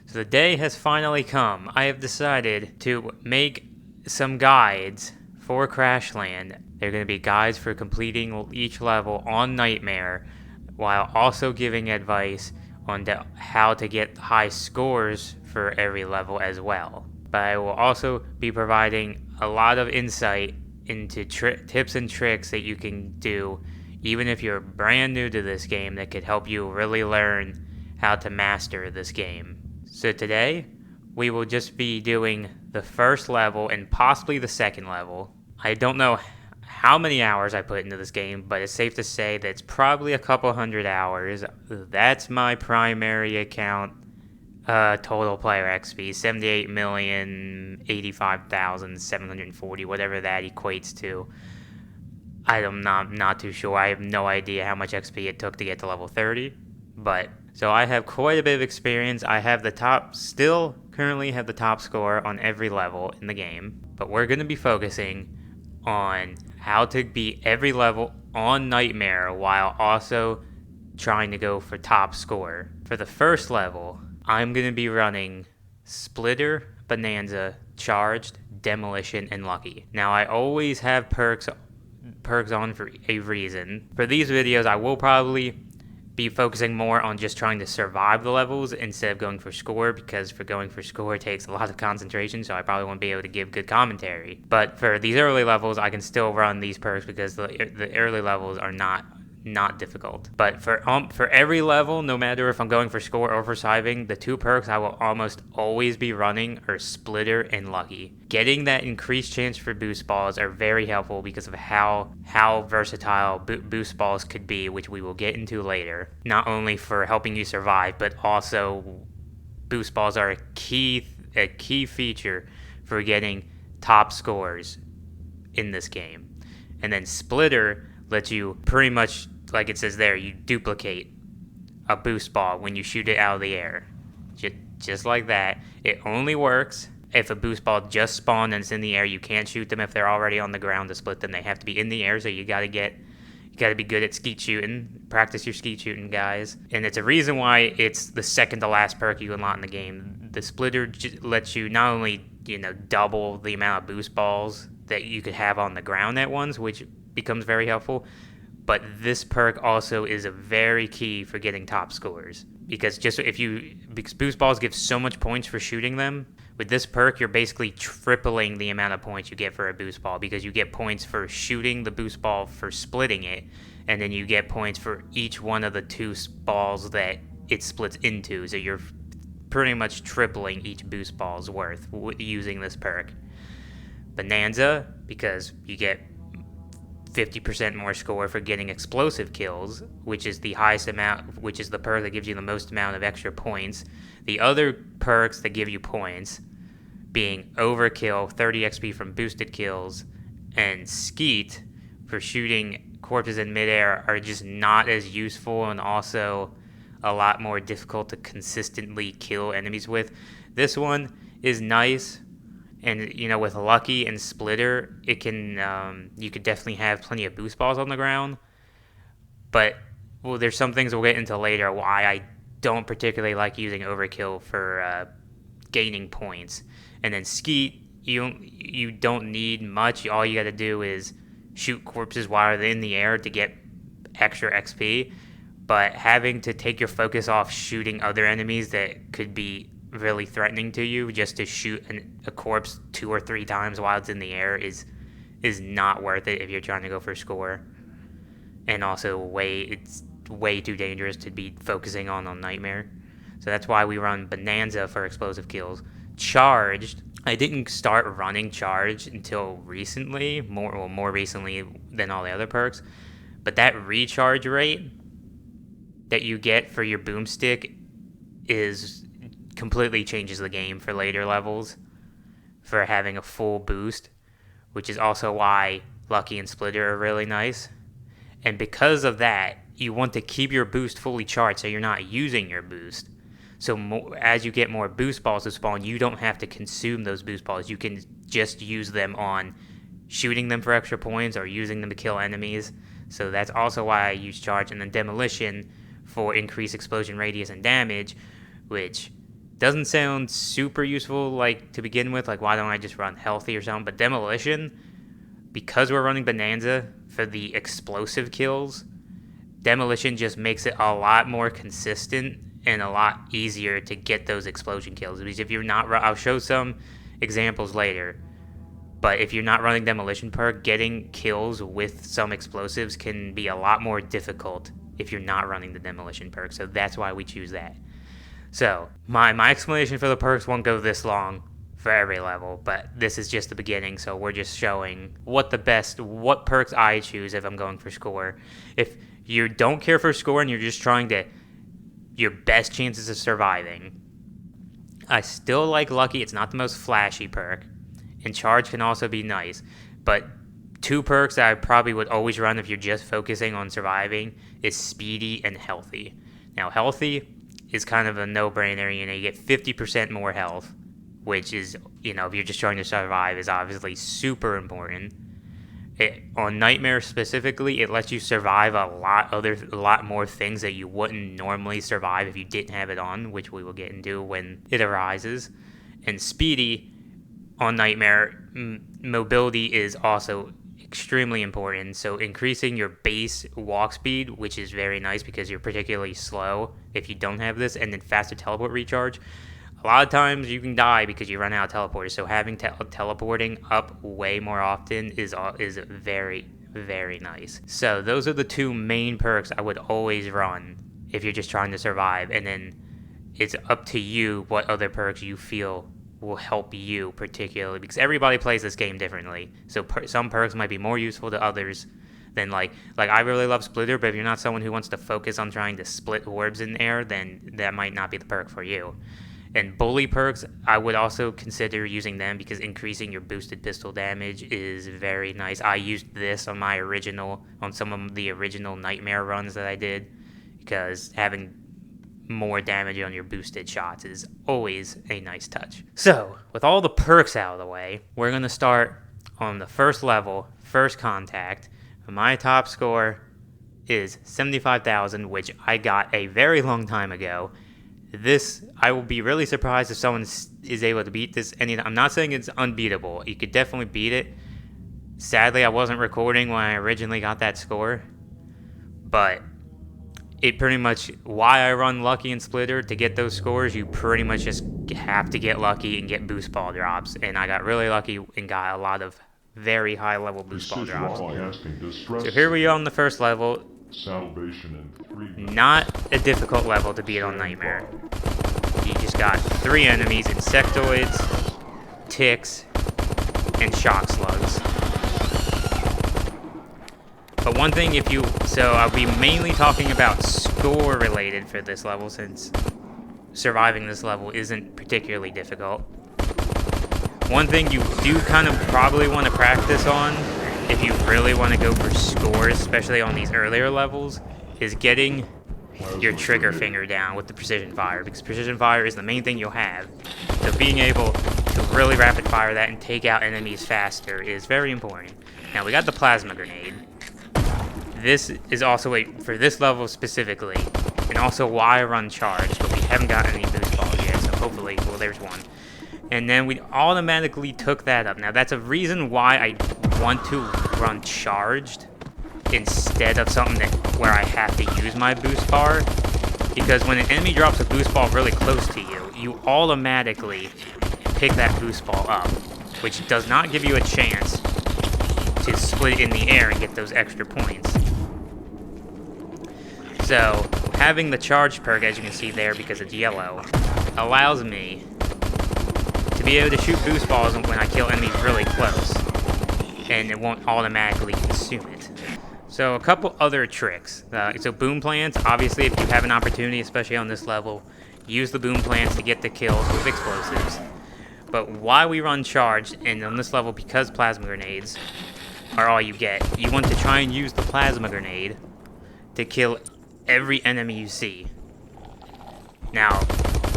So the day has finally come. I have decided to make some guides for Crashland. They're going to be guides for completing each level on Nightmare, while also giving advice on how to get high scores for every level as well. But I will also be providing a lot of insight into tips and tricks that you can do even if you're brand new to this game that could help you really learn how to master this game. So today, we will just be doing the first level and possibly the second level. I don't know how many hours I put into this game, but it's safe to say that it's probably a couple hundred hours. That's my primary account total player XP, 78,085,740, whatever that equates to. I'm not too sure. I have no idea how much XP it took to get to level 30, but so I have quite a bit of experience. I have currently have the top score on every level in the game, but we're going to be focusing on how to beat every level on Nightmare while also trying to go for top score. For the first level, I'm going to be running Splitter, Bonanza, Charged, Demolition, and Lucky. Now, I always have perks on for a reason. For these videos, I will probably be focusing more on just trying to survive the levels instead of going for score, because for going for score takes a lot of concentration, so I probably won't be able to give good commentary. But for these early levels, I can still run these perks because the early levels are not difficult. But for every level, no matter if I'm going for score or for surviving, the two perks I will almost always be running are Splitter and Lucky. Getting that increased chance for boost balls are very helpful because of how versatile boost balls could be, which we will get into later. Not only for helping you survive, but also boost balls are a key feature for getting top scores in this game. And then Splitter lets you pretty much, like it says there, you duplicate a boost ball when you shoot it out of the air. Just like that. It only works if a boost ball just spawned and it's in the air. You can't shoot them if they're already on the ground to split them. They have to be in the air, so you gotta be good at skeet shooting. Practice your skeet shooting, guys. And it's a reason why it's the second to last perk you unlock in the game. The Splitter lets you not only, double the amount of boost balls that you could have on the ground at once, which becomes very helpful, but this perk also is a very key for getting top scores, because boost balls give so much points for shooting them. With this perk, you're basically tripling the amount of points you get for a boost ball, because you get points for shooting the boost ball, for splitting it, and then you get points for each one of the two balls that it splits into, so you're pretty much tripling each boost ball's worth using this perk. Bonanza, because you get 50% more score for getting explosive kills, which is the highest amount, which is the perk that gives you the most amount of extra points. The other perks that give you points being Overkill, 30 XP from boosted kills, and Skeet for shooting corpses in midair are just not as useful, and also a lot more difficult to consistently kill enemies with. This one is nice. And, with Lucky and Splitter, it can, you could definitely have plenty of boost balls on the ground. But, there's some things we'll get into later why I don't particularly like using Overkill for gaining points. And then Skeet, you don't need much. All you got to do is shoot corpses while they're in the air to get extra XP. But having to take your focus off shooting other enemies that could be really threatening to you, just to shoot a corpse 2 or 3 times while it's in the air is not worth it if you're trying to go for a score. And also it's way too dangerous to be focusing on Nightmare. So that's why we run Bonanza for explosive kills. Charged, I didn't start running Charged until recently, more recently than all the other perks. But that recharge rate that you get for your boomstick completely changes the game for later levels for having a full boost, which is also why Lucky and Splitter are really nice. And because of that, you want to keep your boost fully charged so you're not using your boost. So as you get more boost balls to spawn, you don't have to consume those boost balls. You can just use them on shooting them for extra points or using them to kill enemies. So that's also why I use Charge. And then Demolition for increased explosion radius and damage, which Doesn't sound super useful, like, to begin with. Like, why don't I just run healthy or something? But Demolition, because we're running Bonanza for the explosive kills, Demolition just makes it a lot more consistent and a lot easier to get those explosion kills. Because if you're not, I'll show some examples later, but if you're not running Demolition perk, getting kills with some explosives can be a lot more difficult if you're not running the Demolition perk. So that's why we choose that. So, my explanation for the perks won't go this long for every level, but this is just the beginning, so we're just showing what perks I choose if I'm going for score. If you don't care for score and you're just trying to, your best chances of surviving, I still like Lucky. It's not the most flashy perk, and Charge can also be nice, but two perks that I probably would always run if you're just focusing on surviving is Speedy and Healthy. Now, Healthy is kind of a no-brainer. You get 50% more health, which is, if you're just trying to survive, is obviously super important. On Nightmare specifically, it lets you survive a lot more things that you wouldn't normally survive if you didn't have it on, which we will get into when it arises. And Speedy on Nightmare, mobility is also extremely important, so increasing your base walk speed, which is very nice because you're particularly slow if you don't have this, and then faster teleport recharge. A lot of times you can die because you run out of teleporters, so having teleporting up way more often is very, very nice. So those are the two main perks I would always run if you're just trying to survive, and then it's up to you what other perks you feel will help you particularly, because everybody plays this game differently. So some perks might be more useful to others than like I really love Splitter, but if you're not someone who wants to focus on trying to split orbs in air, then that might not be the perk for you. And Bully perks, I would also consider using them because increasing your boosted pistol damage is very nice. I used this on some of the original Nightmare runs that I did, because having more damage on your boosted shots is always a nice touch. So, with all the perks out of the way, we're going to start on the first level, First Contact. My top score is 75,000, which I got a very long time ago. I will be really surprised if someone is able to beat this. I'm not saying it's unbeatable. You could definitely beat it. Sadly, I wasn't recording when I originally got that score, but it pretty much, why I run Lucky and Splitter, to get those scores, you pretty much just have to get lucky and get boost ball drops. And I got really lucky and got a lot of very high level boost ball drops. So here we are on the first level. Not a difficult level to beat on Nightmare. You just got 3 enemies: insectoids, ticks, and shock slugs. But one thing, so I'll be mainly talking about score related for this level, since surviving this level isn't particularly difficult. One thing you do kind of probably want to practice on, if you really want to go for scores, especially on these earlier levels, is getting your trigger finger down with the precision fire, because precision fire is the main thing you'll have. So being able to really rapid fire that and take out enemies faster is very important. Now we got the plasma grenade. This is also for this level specifically, and also why I run Charge, but we haven't got any boost balls yet, so hopefully, well, there's one. And then we automatically took that up. Now that's a reason why I want to run Charged instead of something where I have to use my boost bar, because when an enemy drops a boost ball really close to you, you automatically pick that boost ball up, which does not give you a chance to split it in the air and get those extra points. So having the Charge perk, as you can see there because it's yellow, allows me to be able to shoot boost balls when I kill enemies really close, and it won't automatically consume it. So a couple other tricks. So boom plants, obviously if you have an opportunity, especially on this level, use the boom plants to get the kills with explosives. But why we run Charged, and on this level because plasma grenades are all you get, you want to try and use the plasma grenade to kill every enemy you see. Now,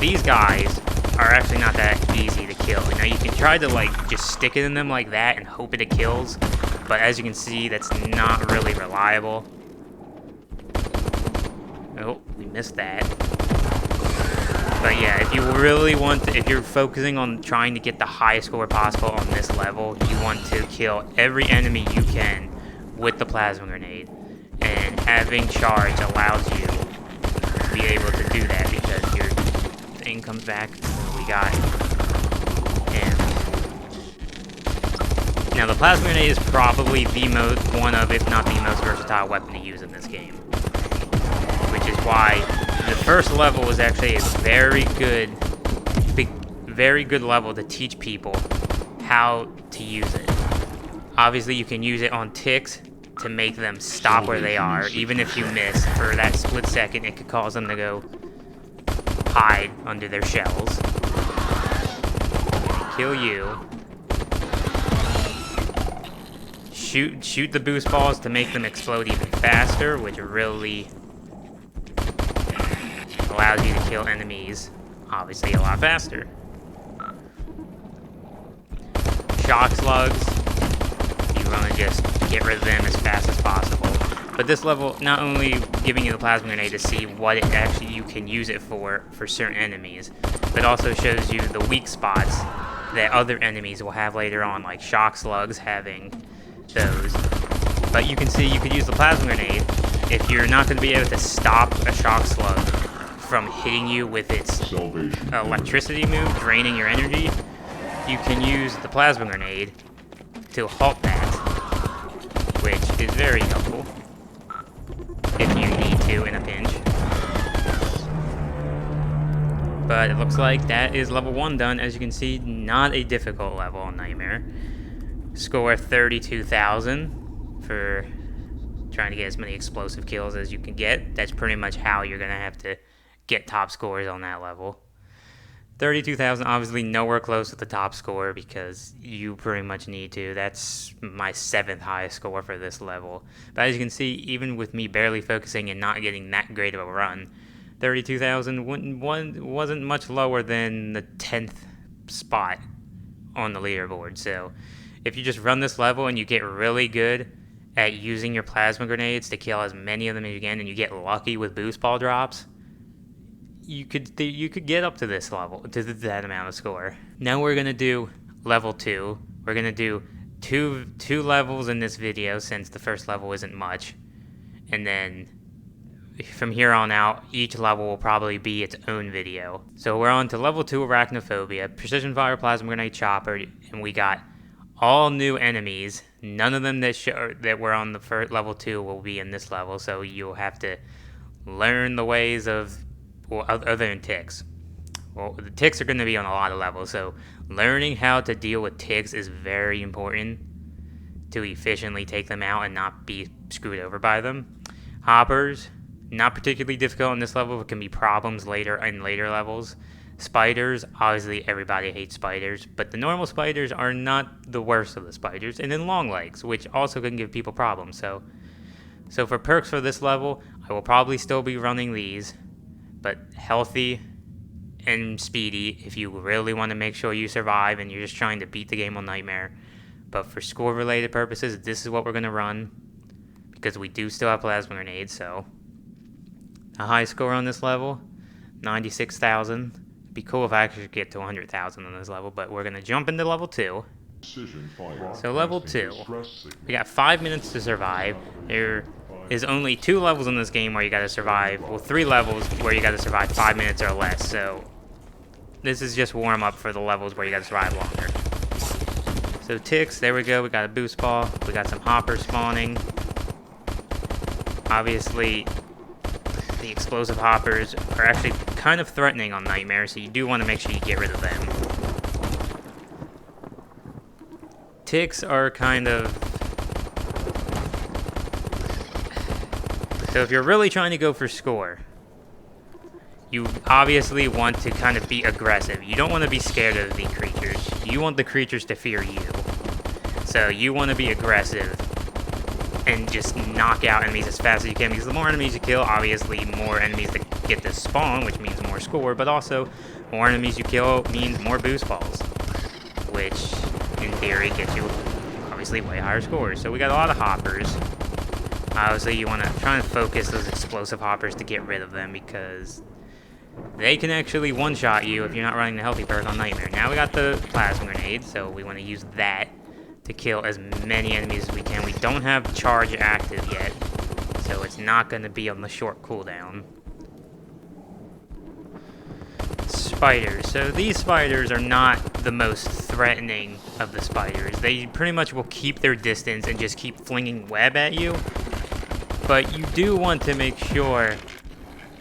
these guys are actually not that easy to kill. Now you can try to just stick it in them like that and hope it kills, but as you can see, that's not really reliable. Oh, we missed that. But yeah, if you really want to, if you're focusing on trying to get the highest score possible on this level, you want to kill every enemy you can with the plasma grenade. And having charge allows you to be able to do that because your thing comes back. We got him. Now the plasma grenade is probably one of, if not the most versatile weapon to use in this game. Which is why the first level was actually a very good level to teach people how to use it. Obviously, you can use it on ticks to make them stop where they are. Even if you miss for that split second, it could cause them to go hide under their shells. Kill you. Shoot the boost balls to make them explode even faster, which really allows you to kill enemies, obviously, a lot faster. Shock slugs, you want to just get rid of them as fast as possible. But this level, not only giving you the plasma grenade to see what it actually you can use it for certain enemies, but also shows you the weak spots that other enemies will have later on, like shock slugs having those. But you can see you could use the plasma grenade if you're not going to be able to stop a shock slug from hitting you with its electricity move, draining your energy. You can use the plasma grenade to halt that, which is very helpful if you need to in a pinch. But it looks like that is level 1 done. As you can see, not a difficult level on Nightmare. Score 32,000 for trying to get as many explosive kills as you can get. That's pretty much how you're going to have to get top scores on that level. 32,000, obviously nowhere close to the top score because you pretty much need to. That's my 7th highest score for this level. But as you can see, even with me barely focusing and not getting that great of a run, 32,000 wasn't much lower than the 10th spot on the leaderboard. So if you just run this level and you get really good at using your plasma grenades to kill as many of them as you can, and you get lucky with boost ball drops, you could get up to this level, to that amount of score. Now we're gonna do level 2. We're gonna do two levels in this video since the first level isn't much, and then from here on out, each level will probably be its own video. So we're on to level 2, Arachnophobia, Precision Fire Plasma Grenade Chopper, and we got all new enemies. None of them that were on the first level 2 will be in this level, so you'll have to learn the ways of, well, other than ticks. Well, the ticks are going to be on a lot of levels, so learning how to deal with ticks is very important to efficiently take them out and not be screwed over by them. Hoppers, not particularly difficult on this level, but can be problems later in later levels. Spiders, obviously everybody hates spiders, but the normal spiders are not the worst of the spiders. And then long legs, which also can give people problems. So for perks for this level, I will probably still be running these, but healthy and speedy if you really want to make sure you survive and you're just trying to beat the game on Nightmare. But for score related purposes, this is what we're going to run because we do still have plasma grenades. So a high score on this level, 96,000. It'd be cool if I actually get to 100,000 on this level, but we're going to jump into level 2. So level 2, we got 5 minutes to survive. There is only 2 levels in this game where you got to survive, well, 3 levels where you got to survive 5 minutes or less, so this is just warm up for the levels where you got to survive longer. So ticks, there we go, we got a boost ball, we got some hoppers spawning. Obviously, the explosive hoppers are actually kind of threatening on Nightmare, so you do want to make sure you get rid of them. Ticks are kind of... So if you're really trying to go for score, you obviously want to kind of be aggressive. You don't want to be scared of the creatures. You want the creatures to fear you. So you want to be aggressive and just knock out enemies as fast as you can, because the more enemies you kill, obviously more enemies that get to spawn, which means more score, but also more enemies you kill means more boost balls, which in theory gets you obviously way higher scores. So we got a lot of hoppers. Obviously you want to try and focus those explosive hoppers to get rid of them, because they can actually one-shot you if you're not running the healthy perk on Nightmare. Now we got the plasma grenade, so we want to use that to kill as many enemies as we can. We don't have charge active yet, so it's not going to be on the short cooldown. Spiders. So these spiders are not the most threatening of the spiders. They pretty much will keep their distance and just keep flinging web at you. But you do want to make sure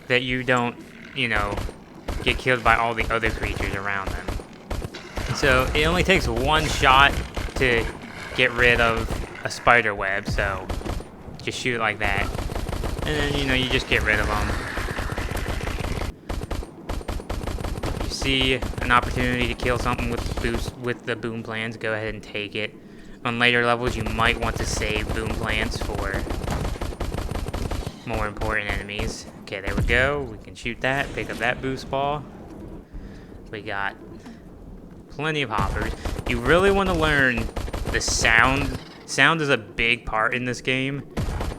that you don't, you know, get killed by all the other creatures around them. So it only takes one shot to get rid of a spider web, so just shoot it like that. And then, you know, you just get rid of them. You see an opportunity to kill something with the boom plants, go ahead and take it. On later levels, you might want to save boom plants for more important enemies. Okay, there we go. We can shoot that, pick up that boost ball. We got plenty of hoppers. You really want to learn the sound. Sound is a big part in this game.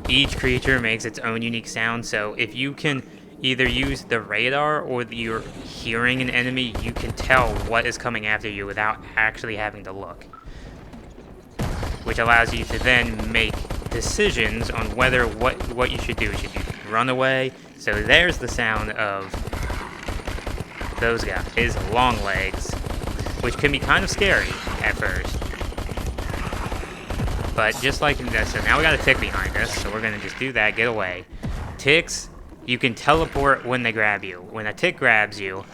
Each creature makes its own unique sound, so if you can either use the radar or you're hearing an enemy, you can tell what is coming after you without actually having to look. Which allows you to then make decisions on whether what you should do. Should you run away? So there's the sound of those guys, long legs, which can be kind of scary at first. But just like this, so now we got a tick behind us, so we're gonna just do that, get away. Ticks, you can teleport when they grab you. When a tick grabs you,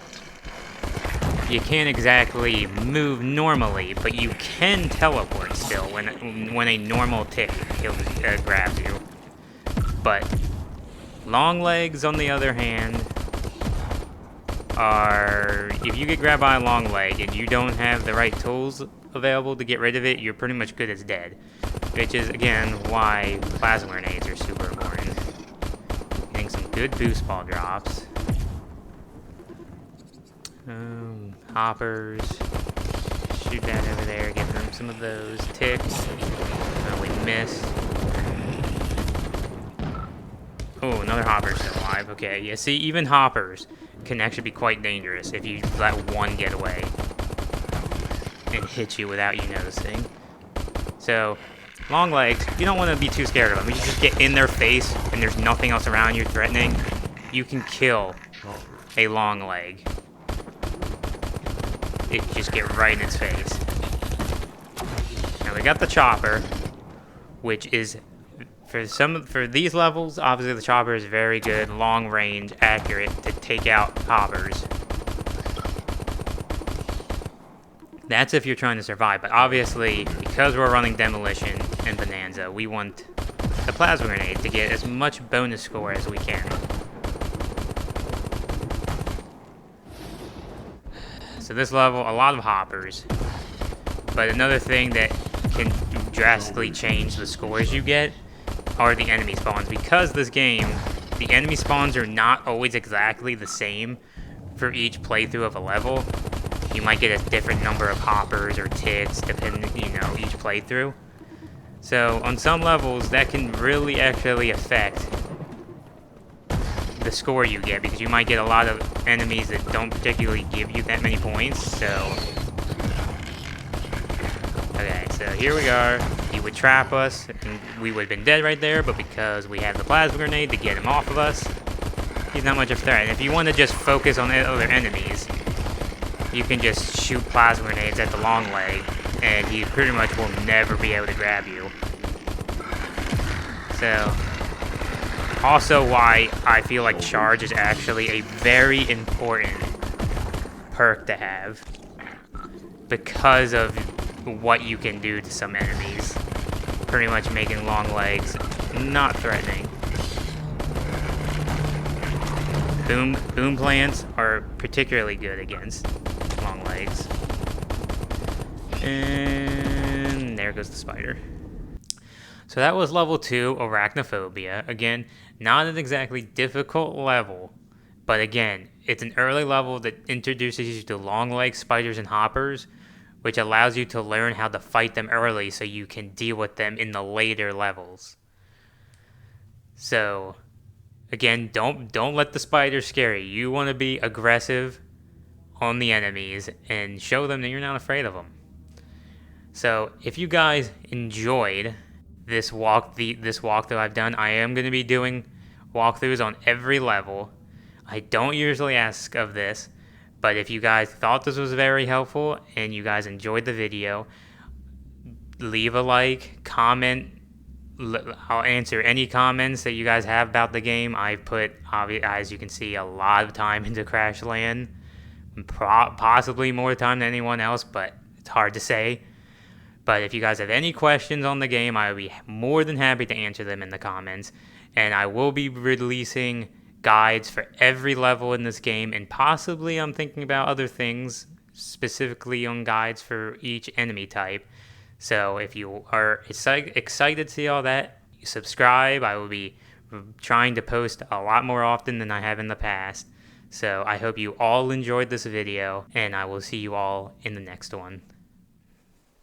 you can't exactly move normally, but you can teleport still when a normal tick grabs you. But long legs, on the other hand, are, if you get grabbed by a long leg and you don't have the right tools available to get rid of it, you're pretty much good as dead. Which is, again, why plasma grenades are super important. Getting some good boost ball drops. Hoppers. Shoot that over there, give them some of those ticks. We missed. Oh, another hopper still alive. Okay, yeah, see, even hoppers can actually be quite dangerous if you let one get away and hit you without you noticing. So, long legs, you don't want to be too scared of them. You just get in their face and there's nothing else around you threatening. You can kill a long leg. It just get right in its face. Now we got the chopper, which is for these levels, obviously the chopper is very good, long range, accurate to take out hoppers. That's if you're trying to survive, but obviously, because we're running Demolition and Bonanza, we want the plasma grenade to get as much bonus score as we can. So this level, a lot of hoppers. But another thing that can drastically change the scores you get are the enemy spawns. Because this game, the enemy spawns are not always exactly the same for each playthrough of a level. You might get a different number of hoppers or ticks depending, you know, each playthrough. So on some levels, that can really actually affect the score you get, because you might get a lot of enemies that don't particularly give you that many points. So okay, so here we are. He would trap us and we would have been dead right there, but because we have the plasma grenade to get him off of us, he's not much of a threat. And if you want to just focus on other enemies, you can just shoot plasma grenades at the long leg and he pretty much will never be able to grab you. So also why I feel like charge is actually a very important perk to have, because of what you can do to some enemies, pretty much making long legs not threatening. Boom plants are particularly good against long legs. And there goes the spider. So that was level 2, Arachnophobia. Again, not an exactly difficult level, but again, it's an early level that introduces you to long leg spiders and hoppers, which allows you to learn how to fight them early so you can deal with them in the later levels. So, Again, don't let the spiders scare you. You want to be aggressive on the enemies and show them that you're not afraid of them. So if you guys enjoyed this walkthrough I've done, I am going to be doing walkthroughs on every level. I don't usually ask of this, but if you guys thought this was very helpful and you guys enjoyed the video, leave a like, comment. I'll answer any comments that you guys have about the game. I put, as you can see, a lot of time into Crashland, possibly more time than anyone else, but it's hard to say. But if you guys have any questions on the game, I will be more than happy to answer them in the comments. And I will be releasing guides for every level in this game, and possibly I'm thinking about other things, specifically on guides for each enemy type. So if you are excited to see all that, subscribe. I will be trying to post a lot more often than I have in the past. So I hope you all enjoyed this video, and I will see you all in the next one.